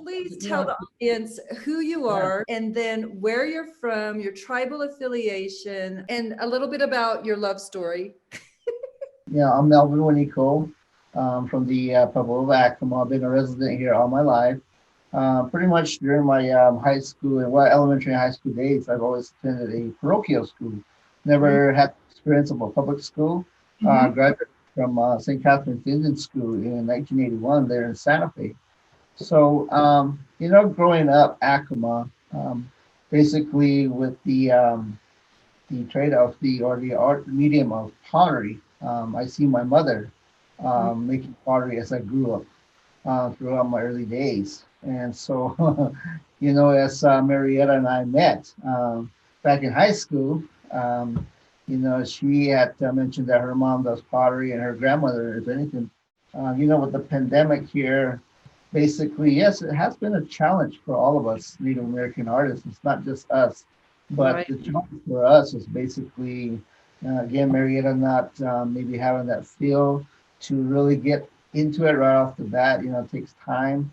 please tell the audience who you are and then where you're from, your tribal affiliation, and a little bit about your love story. Yeah, I'm Melvin Juanico from the Pueblo of Acoma. I've been a resident here all my life. Pretty much during my high school and elementary and high school days, I've always attended a parochial school. Never had experience of a public school. Graduated from St. Catherine's Indian School in 1981 there in Santa Fe. So, growing up Acoma, basically with the trade of the art medium of pottery. I see my mother making pottery as I grew up throughout my early days. And so, as Marietta and I met back in high school, she had mentioned that her mom does pottery and her grandmother, if anything, with the pandemic here, basically, yes, it has been a challenge for all of us Native American artists. It's not just us, but Right. the challenge for us is basically, again, Marietta not maybe having that feel to really get into it right off the bat. It takes time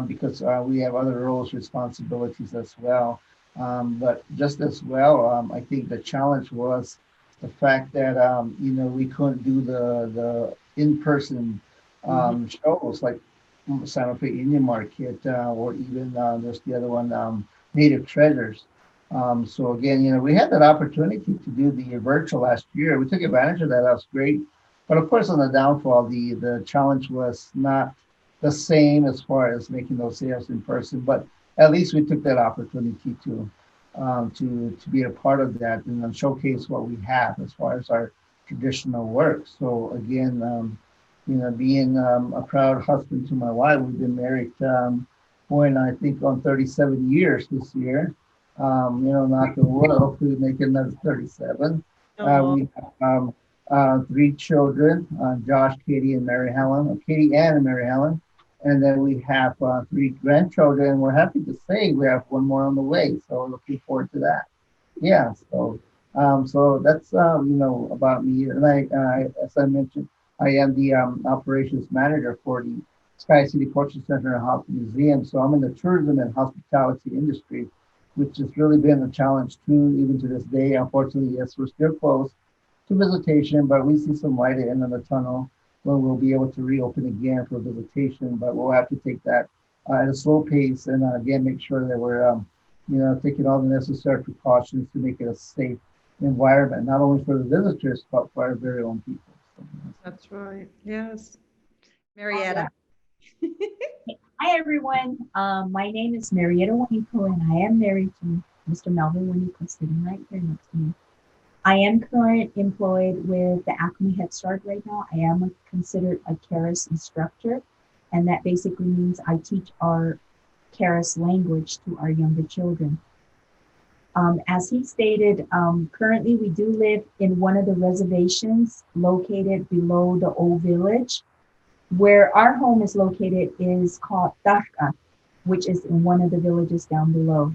because we have other roles, responsibilities as well. But just as well, I think the challenge was the fact that we couldn't do the in person Mhm. shows like Santa Fe Indian Market or even there's the other one, Native Treasures. So again, we had that opportunity to do the virtual last year. We took advantage of that. That was great. But of course, on the downfall, the challenge was not the same as far as making those sales in person. But at least we took that opportunity to be a part of that and showcase what we have as far as our traditional work. So again, being a proud husband to my wife, we've been married going I think on 37 years this year. Knock on wood, hopefully make another 37. Oh, We have three children, Josh, Katie, and Mary Helen, Katie Ann and Mary Helen. And then we have three grandchildren. We're happy to say we have one more on the way. So looking forward to that. Yeah. So that's about me. And as I mentioned, I am the operations manager for the Sky City Culture Center and Hospital Museum. So I'm in the tourism and hospitality industry, which has really been a challenge too, even to this day. Unfortunately, yes, we're still closed to visitation, but we see some light at the end of the tunnel when we'll be able to reopen again for visitation. But we'll have to take that at a slow pace and again make sure that we're taking all the necessary precautions to make it a safe environment, not only for the visitors but for our very own people. So, that's right. Yes. Yeah. Marietta. Hi, everyone. My name is Marietta Juanico, and I am married to Mr. Melvin Juanico, sitting right here next to me. I am currently employed with the Acme Head Start right now. I am considered a Keres instructor, and that basically means I teach our Keres language to our younger children. As he stated, currently we do live in one of the reservations located below the old village. Where our home is located is called Tashka, which is in one of the villages down below.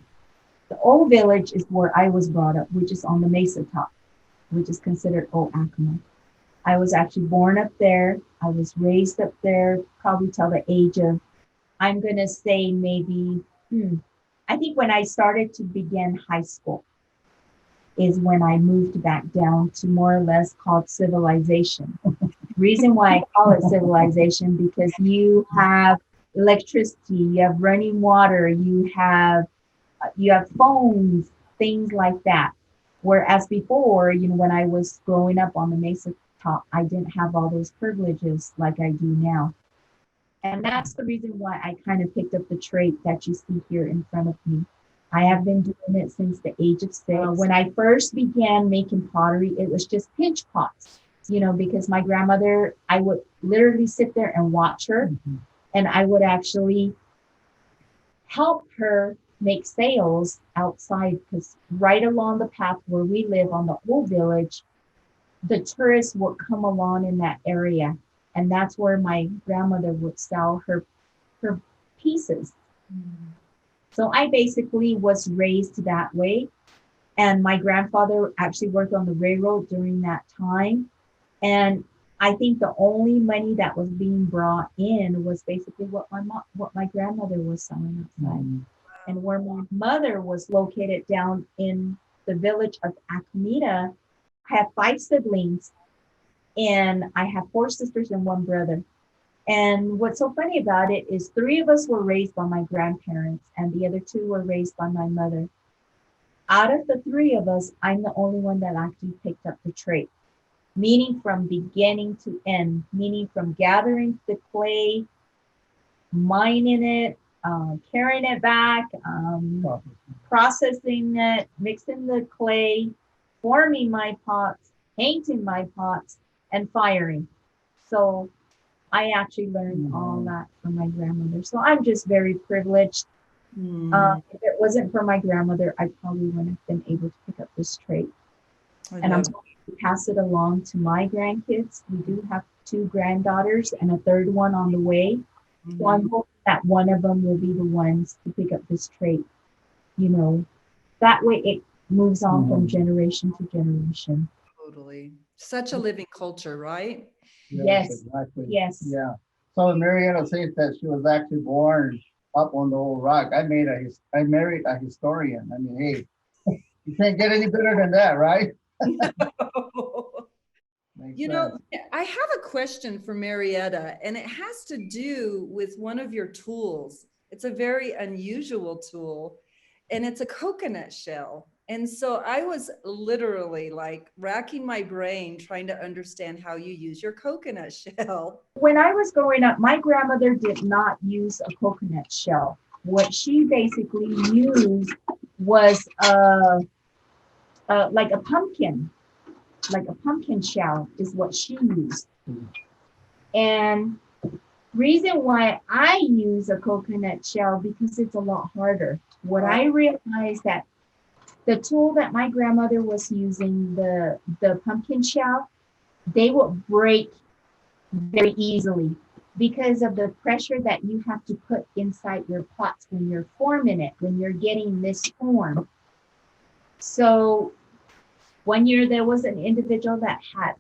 The old village is where I was brought up, which is on the mesa top, which is considered Old Acoma. I was actually born up there. I was raised up there, probably till the age of, I'm going to say maybe, I think when I started to begin high school is when I moved back down to more or less called civilization. Reason why I call it civilization because you have electricity, you have running water, you have phones, things like that. Whereas before, when I was growing up on the Mesa top, I didn't have all those privileges like I do now. And that's the reason why I kind of picked up the trait that you see here in front of me. I have been doing it since the age of 6. When I first began making pottery, it was just pinch pots, because my grandmother, I would literally sit there and watch her, and I would actually help her make sales outside because right along the path where we live on the old village, the tourists would come along in that area. And that's where my grandmother would sell her pieces. So I basically was raised that way. And my grandfather actually worked on the railroad during that time. And I think the only money that was being brought in was basically what my grandmother was selling outside. And where my mother was located down in the village of Alameda, I have 5 siblings, and I have 4 sisters and 1 brother. And what's so funny about it is 3 of us were raised by my grandparents, and the other 2 were raised by my mother. Out of the 3 of us, I'm the only one that actually picked up the trade, meaning from beginning to end, meaning from gathering the clay, mining it, carrying it back, processing it, mixing the clay, forming my pots, painting my pots, and firing. So I actually learned all that from my grandmother. So I'm just very privileged. If it wasn't for my grandmother, I probably wouldn't have been able to pick up this trait. And I'm going to pass it along to my grandkids. We do have 2 granddaughters and a 3rd one on the way. So I'm hoping that one of them will be the ones to pick up this trait. You know, that way it moves on from generation to generation. Totally. Such a living culture, right? Yes. Exactly. Yes. Yeah. So Marietta says that she was actually born up on the old rock. I married a historian. I mean, hey, you can't get any better than that, right? You know, I have a question for Marietta, and it has to do with one of your tools. It's a very unusual tool, and it's a coconut shell. And so I was literally like racking my brain trying to understand how you use your coconut shell. When I was growing up, my grandmother did not use a coconut shell. What she basically used was like a pumpkin shell is what she used. And reason why I use a coconut shell, because it's a lot harder. What I realized that the tool that my grandmother was using, the pumpkin shell, they would break very easily because of the pressure that you have to put inside your pots when you're forming it, when you're getting this form. So one year there was an individual that had,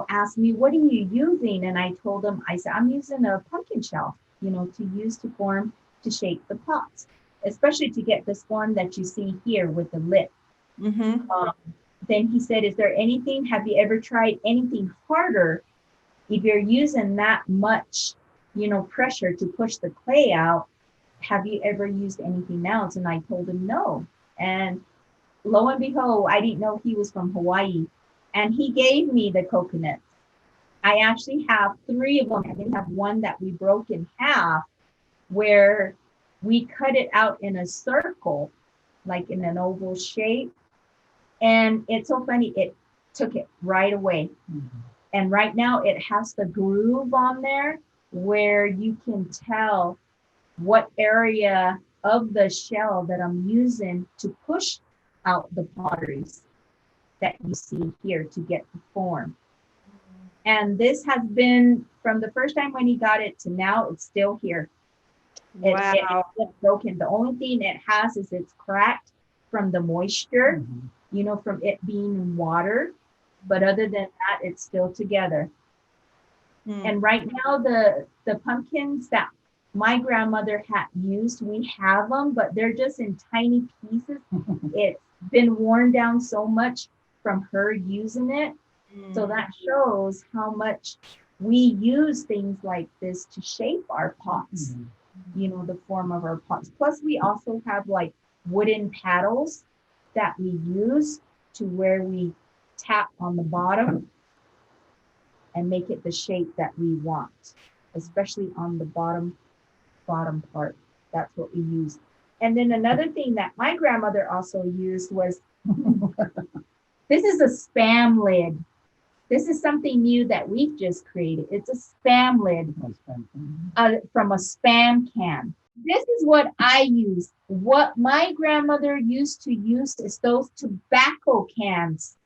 asked me, what are you using? And I told him, I said, I'm using a pumpkin shell, to use to form, to shape the pots, especially to get this form that you see here with the lip. Then he said, have you ever tried anything harder? If you're using that much, pressure to push the clay out, have you ever used anything else? And I told him no. And lo and behold, I didn't know he was from Hawaii. And he gave me the coconut. I actually have 3 of them. I didn't have one that we broke in half, where we cut it out in a circle, like in an oval shape. And it's so funny, it took it right away. And right now it has the groove on there where you can tell what area of the shell that I'm using to push out the potteries that you see here to get the form. And this has been from the first time when he got it to now, it's still here. It's broken. The only thing it has is it's cracked from the moisture, from it being in water. But other than that, it's still together. And right now, the pumpkins that my grandmother had used, we have them, but they're just in tiny pieces. It's been worn down so much from her using it. So that shows how much we use things like this to shape our pots, the form of our pots. Plus, we also have like wooden paddles that we use to where we tap on the bottom and make it the shape that we want, especially on the bottom part. That's what we use. And then another thing that my grandmother also used was, this is a spam lid. This is something new that we've just created. It's a spam lid from a spam can. This is what I use. What my grandmother used to use is those tobacco cans.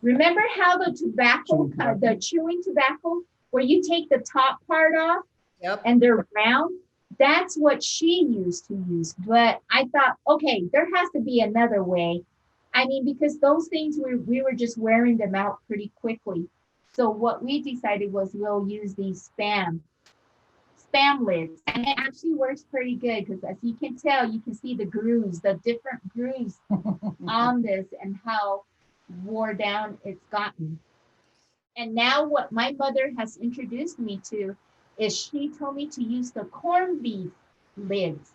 Remember how the chewing tobacco, where you take the top part off and they're round? That's what she used to use. But I thought, okay, there has to be another way. I mean, because those things, we were just wearing them out pretty quickly. So what we decided was we'll use these spam lids, and it actually works pretty good because as you can tell, you can see the grooves, the different grooves on this and how wore down it's gotten. And now what my mother has introduced me to is she told me to use the corned beef lids.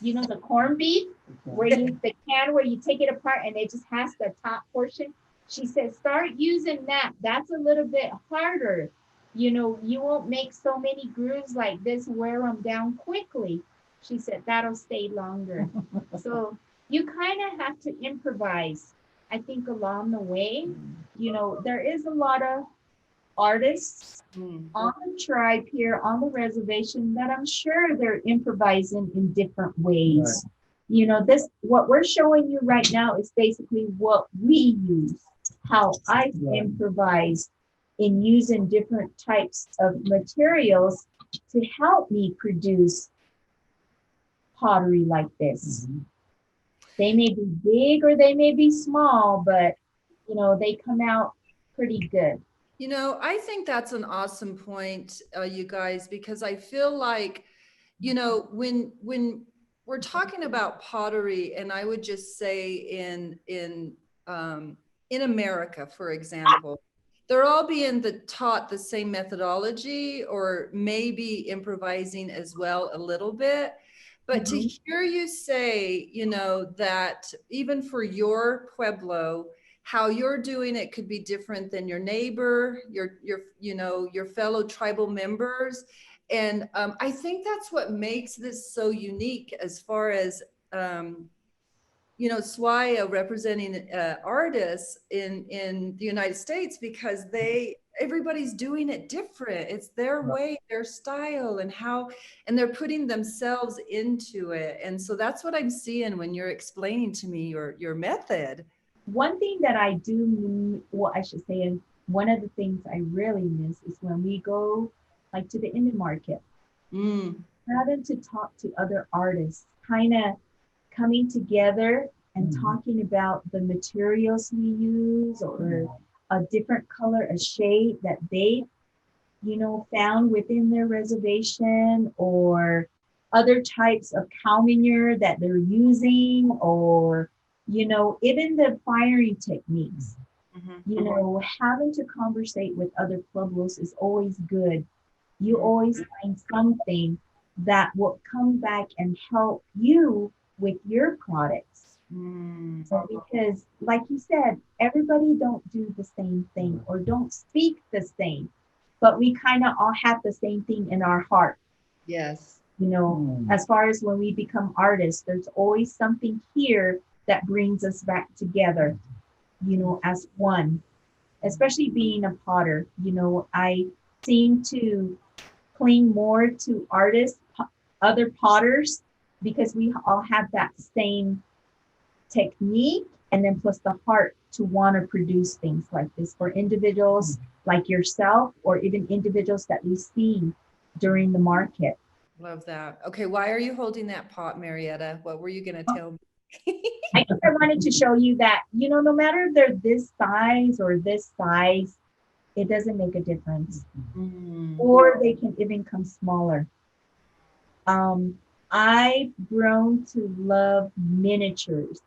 You know the corned beef where you the can where you take it apart and it just has the top portion. She said start using that. That's a little bit harder. You know, you won't make so many grooves like this, wear them down quickly. She said that'll stay longer. So you kind of have to improvise. I think along the way, you know, there is a lot of artists on the tribe here on the reservation that I'm sure they're improvising in different ways. Right. You know, this what we're showing you right now is basically what we use, how I improvise in using different types of materials to help me produce pottery like this. They may be big or they may be small, but you know, they come out pretty good. You know, I think that's an awesome point, you guys, because I feel like, you know, when we're talking about pottery, and I would just say in America, for example, they're all being taught the same methodology, or maybe improvising as well a little bit. But to hear you say, you know, that even for your pueblo, how you're doing it could be different than your neighbor, your you know, your fellow tribal members. And I think that's what makes this so unique as far as, you know, SWAIA representing artists in the United States, because everybody's doing it different. It's their way, their style, and how, and they're putting themselves into it. And so that's what I'm seeing when you're explaining to me your method. One thing that I do, well, I should say, and one of the things I really miss is when we go like to the Indian market, having to talk to other artists, kind of coming together and talking about the materials we use, or a different color, a shade that they, you know, found within their reservation, or other types of cow manure that they're using, or you know, even the firing techniques, you know, having to conversate with other pueblos is always good. You always find something that will come back and help you with your products. So because like you said, everybody don't do the same thing or don't speak the same, but we kind of all have the same thing in our heart. Yes. You know, as far as when we become artists, there's always something here that brings us back together, you know, as one, especially being a potter. You know, I seem to cling more to artists, other potters, because we all have that same technique, and then plus the heart to want to produce things like this for individuals like yourself, or even individuals that we see during the market. Love that. Okay, why are you holding that pot, Marietta? What were you going to tell me? I think I wanted to show you that, you know, no matter if they're this size or this size, it doesn't make a difference. Or they can even come smaller. I've grown to love miniatures.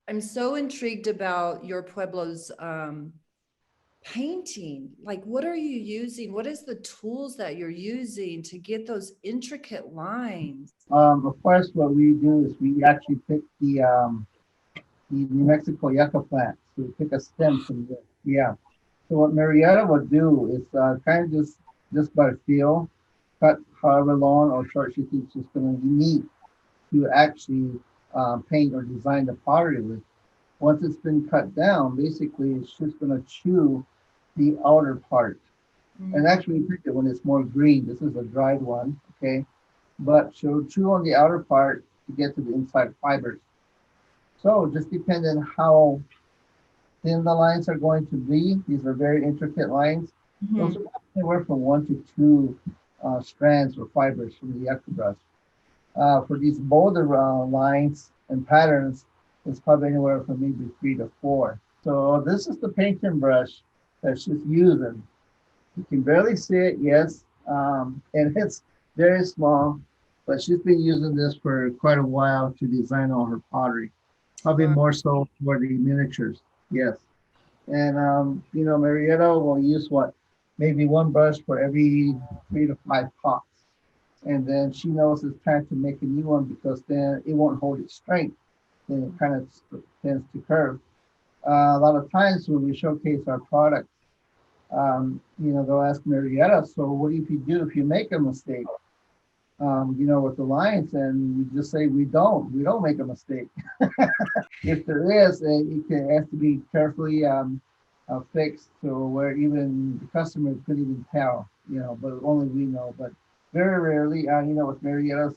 I'm so intrigued about your pueblo's painting. Like, what are you using? What is the tools that you're using to get those intricate lines? Of course, what we do is we actually pick the New Mexico yucca plant. So we pick a stem from there. Yeah. So what Marietta would do is kind of just by feel, cut however long or short she thinks is going to be neat to actually paint or design the pottery with. Once it's been cut down, basically it's just going to chew the outer part. And actually we pick it when it's more green. This is a dried one, okay? But she'll chew on the outer part to get to the inside fibers. So just depending on how thin the lines are going to be, these are very intricate lines. Those are anywhere from 1 to 2 strands or fibers from the yucca brush. For these bolder lines and patterns, it's probably anywhere from maybe 3 to 4. So this is the painting brush. that she's using. You can barely see it, yes, and it's very small, but she's been using this for quite a while to design all her pottery. Probably Wow. more so for the miniatures, yes. And Marietta will use what, maybe one brush for every 3 to 5 pots. And then she knows it's time to make a new one because then it won't hold its strength. Then it kind of tends to curve. A lot of times when we showcase our products, they'll ask Marietta, so what do you do if you make a mistake? With the lines, and we just say we don't make a mistake. If there is, has to be carefully fixed to where even the customer couldn't even tell, but only we know. But very rarely, with Marietta's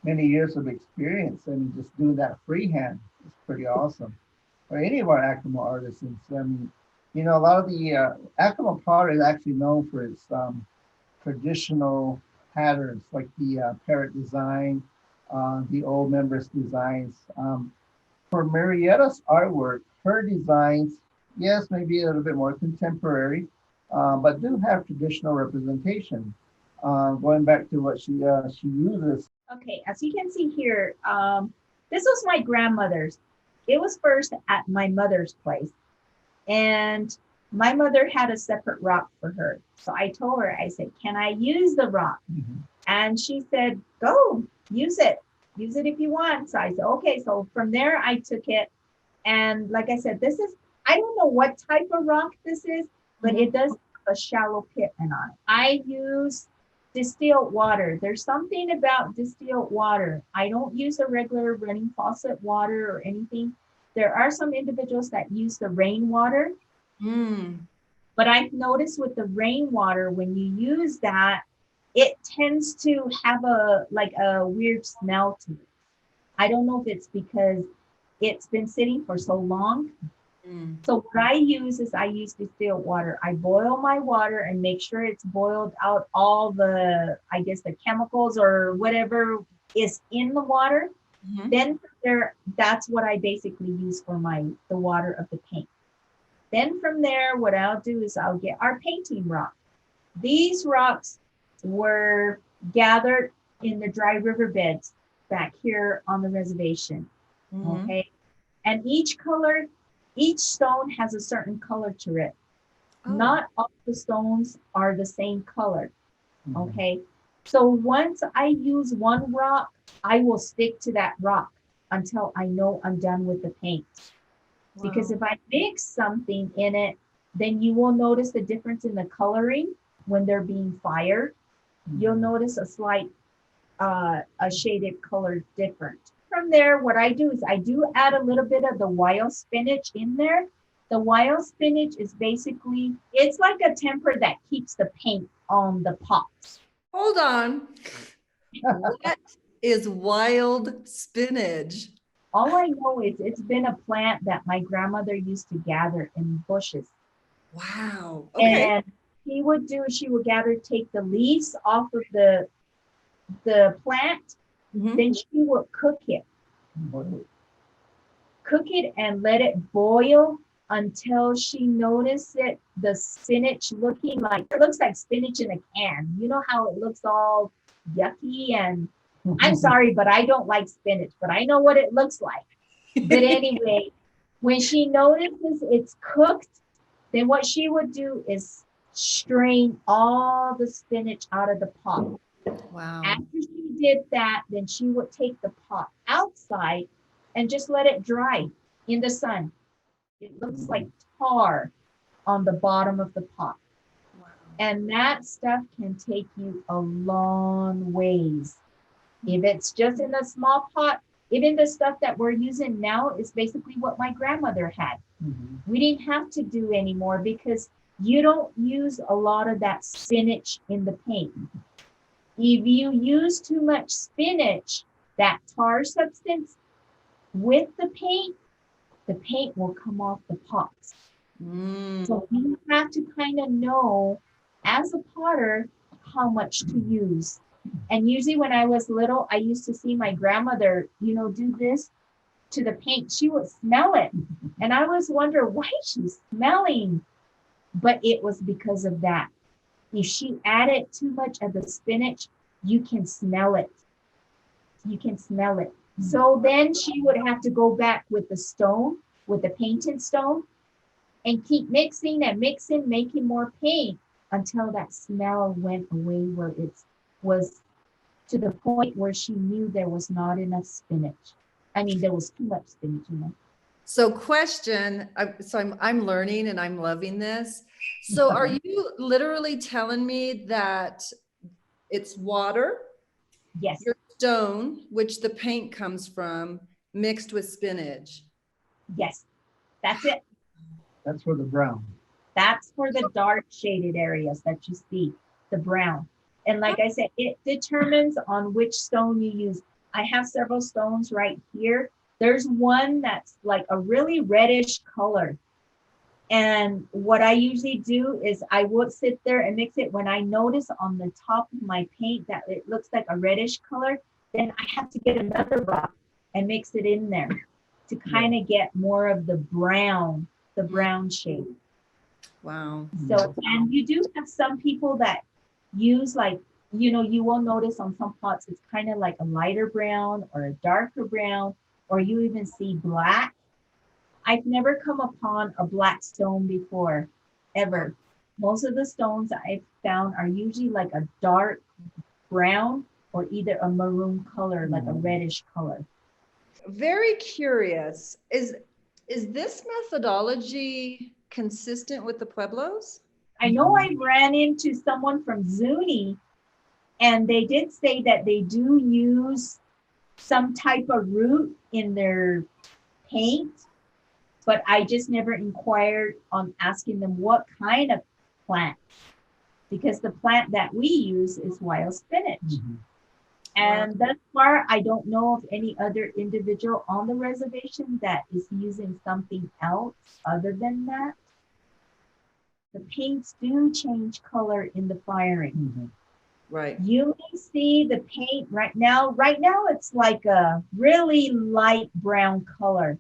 many years of experience, I mean, just doing that freehand is pretty awesome. Or any of our Acoma artisans, I mean, a lot of the Acoma pottery is actually known for its traditional patterns, like the parrot design, the old members designs. For Marietta's artwork, her designs, yes, maybe a little bit more contemporary, but do have traditional representation. Going back to what she uses. Okay, as you can see here, this was my grandmother's. It was first at my mother's place. And my mother had a separate rock for her. So I told her, I said, can I use the rock? Mm-hmm. And she said, go, use it. Use it if you want. So I said, okay. So from there, I took it. And like I said, I don't know what type of rock this is, but it does have a shallow pitment on it. I use distilled water. There's something about distilled water. I don't use a regular running faucet water or anything. There are some individuals that use the rainwater. But I've noticed with the rainwater, when you use that, it tends to have a weird smell to it. I don't know if it's because it's been sitting for so long. So what I use distilled water. I boil my water and make sure it's boiled out all the, I guess, the chemicals or whatever is in the water. Then that's what I basically use for the water of the paint. Then from there, what I'll do is I'll get our painting rock. These rocks were gathered in the dry riverbeds back here on the reservation. Okay. And each stone has a certain color to it. Not all the stones are the same color. Okay. So once I use one rock, I will stick to that rock until I know I'm done with the paint. Wow. Because if I mix something in it, then you will notice the difference in the coloring when they're being fired. You'll notice a slight, a shaded color different. From there, what I do is I do add a little bit of the wild spinach in there. The wild spinach is basically, it's like a temper that keeps the paint on the pots. Hold on. What is wild spinach? All I know is it's been a plant that my grandmother used to gather in bushes. Wow. Okay. And she would take the leaves off of the plant. Then she would cook it. Cook it and let it boil until she noticed the spinach it looks like spinach in a can. You know how it looks all yucky, and I'm sorry, but I don't like spinach, but I know what it looks like. But anyway, when she notices it's cooked, then what she would do is strain all the spinach out of the pot. Wow. After she did that, then she would take the pot outside and just let it dry in the sun. It looks like tar on the bottom of the pot. Wow. And that stuff can take you a long ways. If it's just in a small pot, even the stuff that we're using now is basically what my grandmother had. We didn't have to do anymore because you don't use a lot of that spinach in the paint. If you use too much spinach, that tar substance with the paint will come off the pots. So you have to kind of know, as a potter, how much to use. And usually when I was little, I used to see my grandmother, do this to the paint. She would smell it. And I was wondering, why is she smelling but it was because of that. If she added too much of the spinach, you can smell it. You can smell it. So then she would have to go back with the stone, with the painted stone, and keep mixing and mixing, making more paint until that smell went away, where it was to the point where she knew there was not enough spinach. I mean, there was too much spinach, you know. So question, I'm learning and I'm loving this. So are you literally telling me that it's water, Yes, your stone, which the paint comes from, mixed with spinach? yes, that's it. That's for the brown. That's for the dark shaded areas that you see, the brown. And like I said, it determines on which stone you use. I have several stones right here. There's one that's like a really reddish color. And what I usually do is I would sit there and mix it. When I notice on the top of my paint that it looks like a reddish color, then I have to get another rock and mix it in there to kind of get more of the brown shade. Wow. So, and you do have some people that use like, you know, you will notice on some pots, it's kind of like a lighter brown or a darker brown, or you even see black. I've never come upon a black stone before, ever. Most of the stones I've found are usually like a dark brown or either a maroon color, like a reddish color. Very curious. Is this methodology consistent with the Pueblos? I know I ran into someone from Zuni, and they did say that they do use some type of root in their paint, but I just never inquired on asking them what kind of plant, because the plant that we use is wild spinach. And thus far, I don't know of any other individual on the reservation that is using something else other than that. The paints do change color in the firing. Right. You may see the paint right now. Right now, it's like a really light brown color.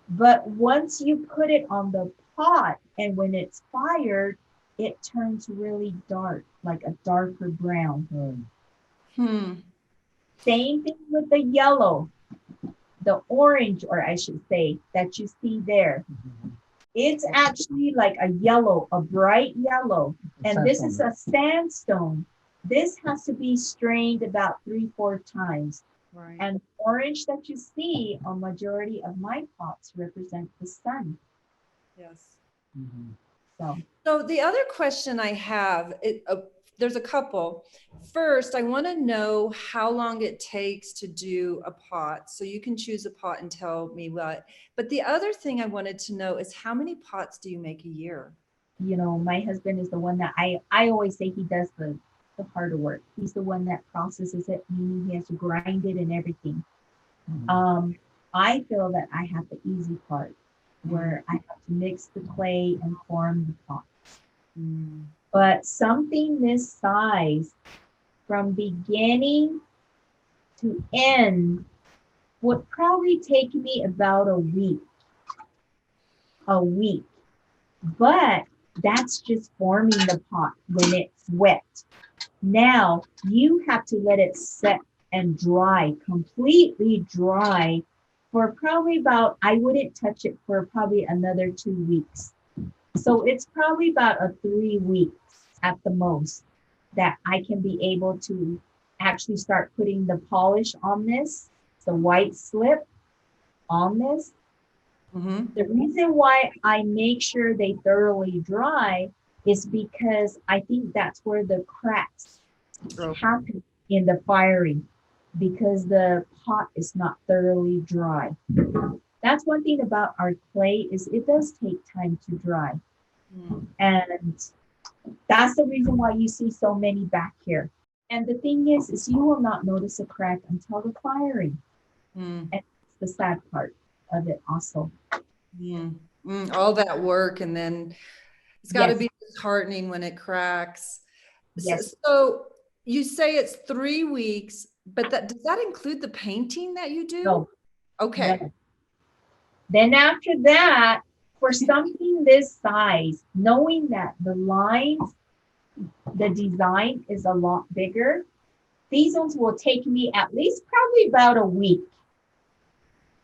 But once you put it on the pot and when it's fired, it turns really dark, like a darker brown. Same thing with the yellow, the orange, or I should say, that you see there. It's actually like a yellow, a bright yellow. And this is a sandstone. This has to be strained about 3-4 times. Right. And orange that you see on majority of my pots represent the sun. Yes. So the other question I have, there's a couple. First, I want to know how long it takes to do a pot. So you can choose a pot and tell me what. But the other thing I wanted to know is how many pots do you make a year? you know, my husband is the one that I always say he does the harder work. He's the one that processes it, meaning he has to grind it and everything. I feel that I have the easy part where I have to mix the clay and form the pots. But something this size, from beginning to end, would probably take me about a week. But that's just forming the pot when it's wet. Now you have to let it set and dry, completely dry, for probably about, I wouldn't touch it for probably another 2 weeks. So it's probably about a 3 weeks at the most that I can be able to actually start putting the polish on this, the white slip on this. The reason why I make sure they thoroughly dry is because I think that's where the cracks happen in the firing, because the pot is not thoroughly dry. That's one thing about our clay, is it does take time to dry. And that's the reason why you see so many back here. And the thing is you will not notice a crack until the firing. And it's the sad part of it also. All that work, and then it's got to be disheartening when it cracks. So you say it's 3 weeks, but does that include the painting that you do? No. Okay. No. Then after that, for something this size, knowing that the lines, the design is a lot bigger, these ones will take me at least probably about a week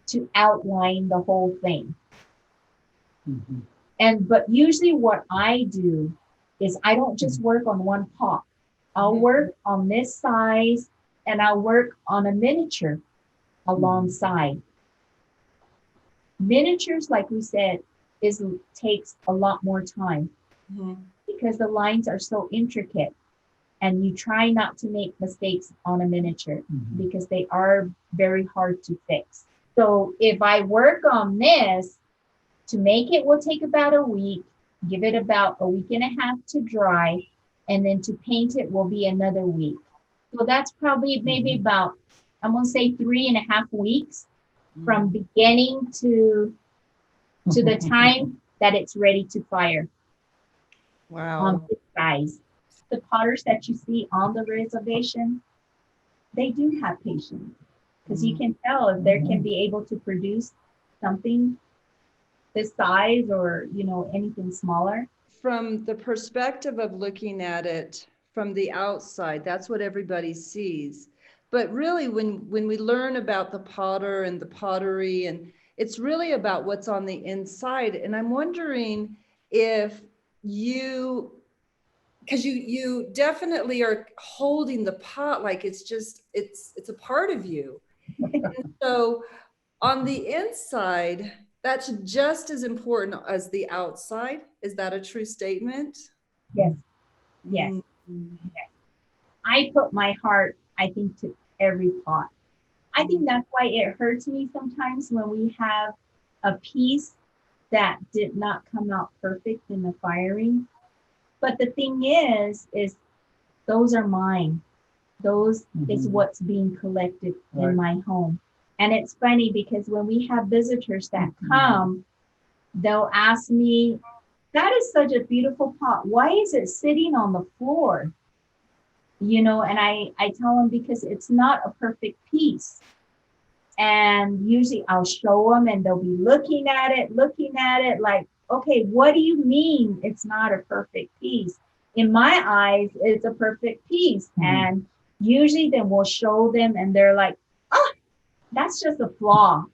to outline the whole thing. Mhm. But usually what I do is I don't just work on one pot. I'll work on this size and I'll work on a miniature alongside. Miniatures, like we said, takes a lot more time because the lines are so intricate, and you try not to make mistakes on a miniature because they are very hard to fix. So if I work on this, to make it will take about a week, give it about a week and a half to dry, and then to paint it will be another week. So that's probably maybe about, I'm gonna say 3.5 weeks from beginning to the time that it's ready to fire. Wow. On this size. The potters that you see on the reservation, they do have patience, because you can tell if they can be able to produce something this size or, you know, anything smaller. From the perspective of looking at it from the outside, that's what everybody sees. But really, when we learn about the potter and the pottery, and it's really about what's on the inside. And I'm wondering if you, because you definitely are holding the pot like it's just, it's a part of you. And so on the inside, that's just as important as the outside. Is that a true statement? Yes. Yes. Yes. I put my heart, I think, to every pot. I think that's why it hurts me sometimes when we have a piece that did not come out perfect in the firing. But the thing is those are mine. Those is what's being collected in my home. And it's funny because when we have visitors that come, they'll ask me, that is such a beautiful pot. Why is it sitting on the floor? You know, and I tell them because it's not a perfect piece. And usually I'll show them and they'll be looking at it like, okay, what do you mean it's not a perfect piece? In my eyes, it's a perfect piece. And usually then we'll show them and they're like, oh, that's just a flaw.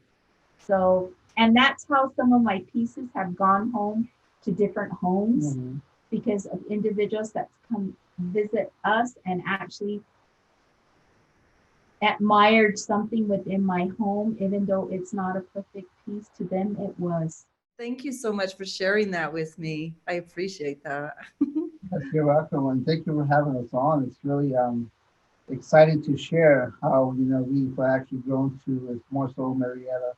So, and that's how some of my pieces have gone home to different homes because of individuals that come visit us and actually admired something within my home, even though it's not a perfect piece. To them it was. Thank you so much for sharing that with me. I appreciate that. Yes, you're welcome, and thank you for having us on. It's really exciting to share how we've actually grown to it's more so Marietta.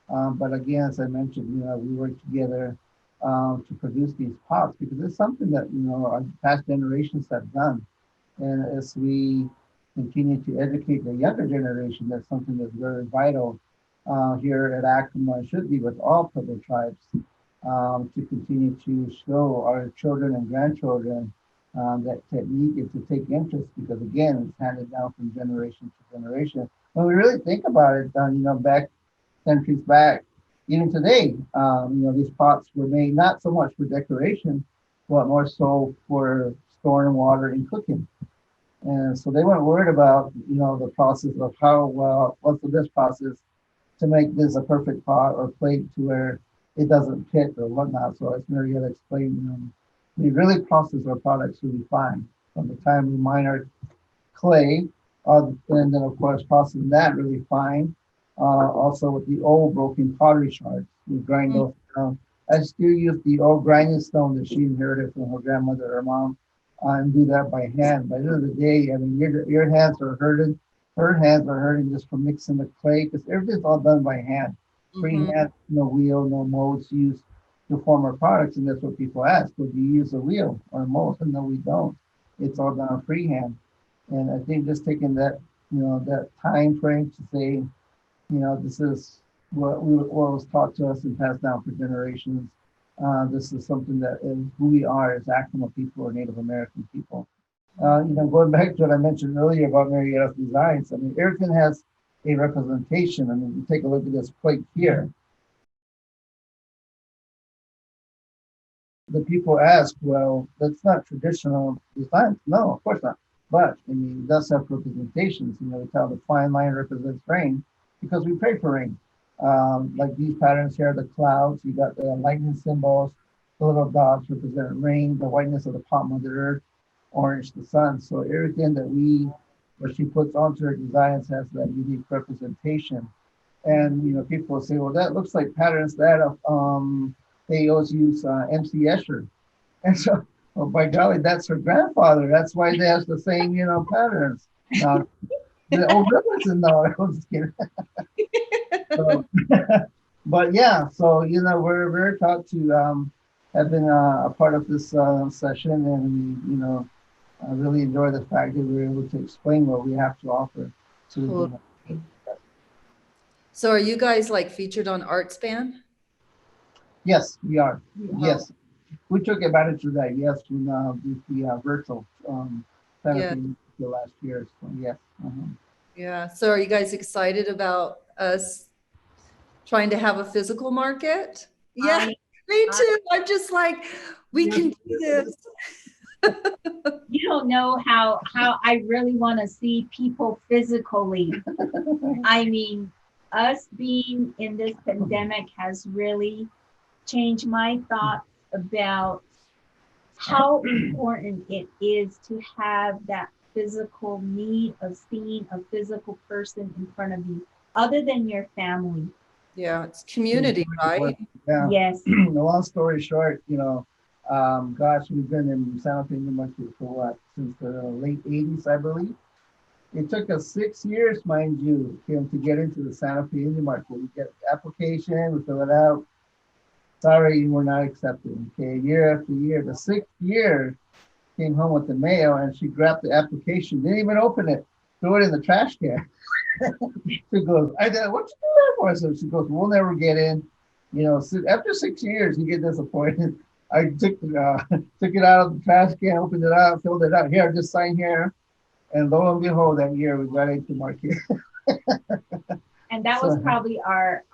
But again, as I mentioned, we work together to produce these pots because it's something that our past generations have done, and as we continue to educate the younger generation, that's something that's very vital here at Acoma. It should be with all Pueblo tribes to continue to show our children and grandchildren that technique and to take interest because again, it's handed down from generation to generation. When we really think about it, back centuries back, even today, these pots were made not so much for decoration, but more so for storing water and cooking. And so they weren't worried about, the process of how, well, what's the best process to make this a perfect pot or plate to where it doesn't pit or whatnot. So as Marietta explained, we really process our products really fine from the time we mine our clay, and then of course processing that really fine. Also with the old broken pottery shards, we grind those down. I still use the old grinding stone that she inherited from her grandmother, her mom, and do that by hand. By the end of the day, I mean, your hands are hurting. Her hands are hurting just from mixing the clay because everything's all done by hand. Freehand, no wheel, no molds used to form our products, and that's what people ask. Well, do you use a wheel or a mold? And no, we don't. It's all done freehand. And I think just taking that, that time frame to say, this is what was taught to us and passed down for generations. This is something that is who we are as Acoma people or Native American people. Going back to what I mentioned earlier about Marietta's designs, I mean, everything has a representation. I mean, you take a look at this plate here. the people ask, well, that's not traditional design. No, of course not. But I mean, it does have representations. You know, we tell the fine line represents rain because we pray for rain. Like these patterns here, the clouds, you got the lightning symbols, the little dots represent rain, the whiteness of the pot mother earth, orange the sun. So everything that or she puts onto her designs has that unique representation. And you know, people say, well, that looks like patterns that they always use MC Escher. And so, oh, by golly, that's her grandfather. That's why they have the same, you know, patterns. Now, the old Richardson, no, I was just kidding. So, but yeah, so you know, we're very proud to have been a part of this session, and we, you know, I really enjoy the fact that we're able to explain what we have to offer to the. So are you guys like featured on Artspan? Yes, we are. Oh. Yes, we took advantage of that. Yes, with the virtual Yeah. the last year. So yes. Yeah. So are you guys excited about us trying to have a physical market? Yeah, me too. I'm just like, we can do this. You don't know how I really want to see people physically. I mean, us being in this pandemic has really changed my thoughts about how important it is to have that physical need of seeing a physical person in front of you, other than your family. Yeah, it's community, right? Yeah. Yes. The long story short, you know, gosh, we've been in Santa Fe, New Mexico for what, since the late 80s, I believe. It took us 6 years, mind you, Kim, to get into the Santa Fe Indian Market. We get the application, we fill it out. Sorry, you were not accepted. Okay, year after year. The 6th year, came home with the mail, and she grabbed the application, didn't even open it, threw it in the trash can. She goes, what you do that for? So she goes, we'll never get in. You know, so after 6 years, you get disappointed. I took it out of the trash can, opened it out, filled it out. Here, just sign here. And lo and behold, that year we got into market. And that was probably our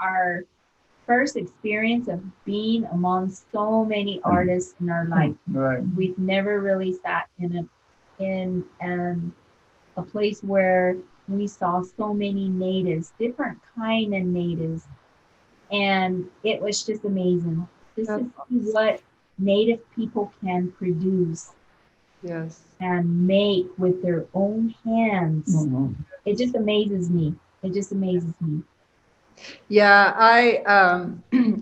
first experience of being among so many artists in our life. Right. We've never really sat in a place where we saw so many natives, different kind of natives, and it was just amazing just to see what native people can produce. Yes. And make with their own hands. Mm-hmm. It just amazes me. It just amazes me. Yeah, I,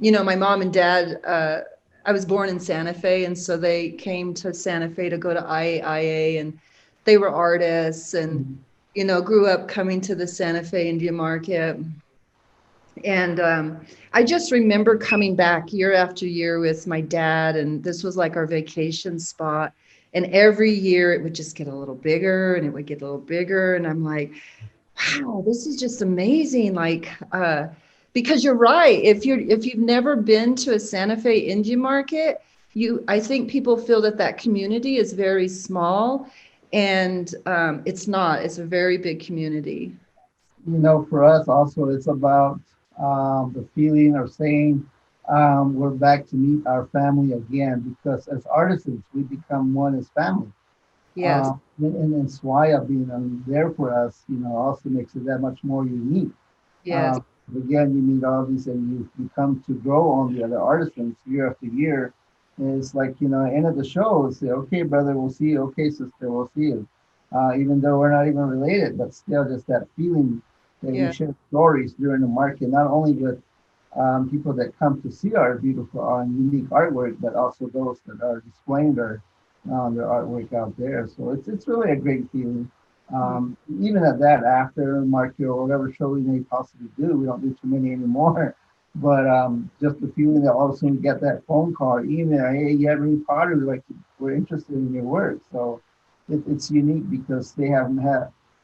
you know, my mom and dad, I was born in Santa Fe, and so they came to Santa Fe to go to IAIA, and they were artists, and, you know, grew up coming to the Santa Fe Indian Market. And I just remember coming back year after year with my dad, and this was like our vacation spot. And every year it would just get a little bigger, and it would get a little bigger. And I'm like, wow, this is just amazing. Like, because you're right. If you've never been to a Santa Fe Indian Market, I think people feel that community is very small, and it's not. It's a very big community. You know, for us also, it's about the feeling of saying we're back to meet our family again, because as artisans, we become one as family. Yes. And Swaya being there for us, you know, also makes it that much more unique. Yes. Again, you meet all these, and you come to grow on the other artisans year after year. And it's like, you know, end of the show, say, okay, brother, we'll see you. Okay, sister, we'll see you. Even though we're not even related, but still just that feeling that we share stories during the market, not only with people that come to see our beautiful and unique artwork, but also those that are displaying their artwork out there. So it's really a great feeling. Even at that, after market or whatever show we may possibly do, we don't do too many anymore. But just the feeling that all of a sudden we get that phone call, email, hey, you have any pottery? We're interested in your work. So it's unique because they haven't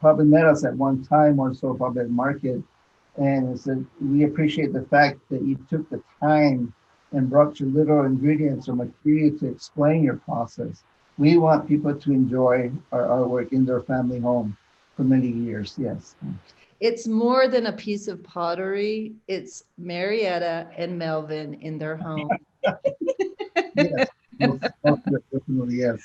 probably met us at one time or so probably at market. And it's we appreciate the fact that you took the time and brought your little ingredients or material to explain your process. We want people to enjoy our artwork in their family home for many years. Yes. It's more than a piece of pottery. It's Marietta and Melvin in their home. Yes. Most definitely, yes.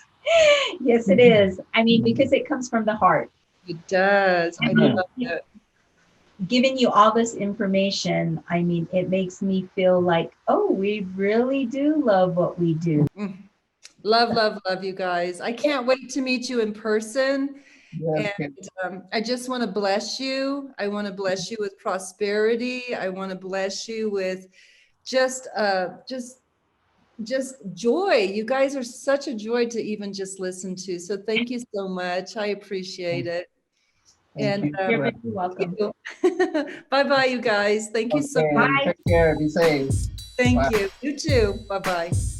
Yes, it is. I mean, because it comes from the heart. It does. I Yeah. love it. Giving you all this information, I mean, it makes me feel like, oh, we really do love what we do. Mm. Love, love, love you guys. I can't wait to meet you in person. Yes, And I just want to bless you. I want to bless you with prosperity. I want to bless you with just just joy. You guys are such a joy to even just listen to. So thank you so much. I appreciate it. thank And you. You're very welcome. bye bye, you guys. Thank you so Okay, much. Bye. take care. Be safe. Thank Bye. you. You too. Bye bye.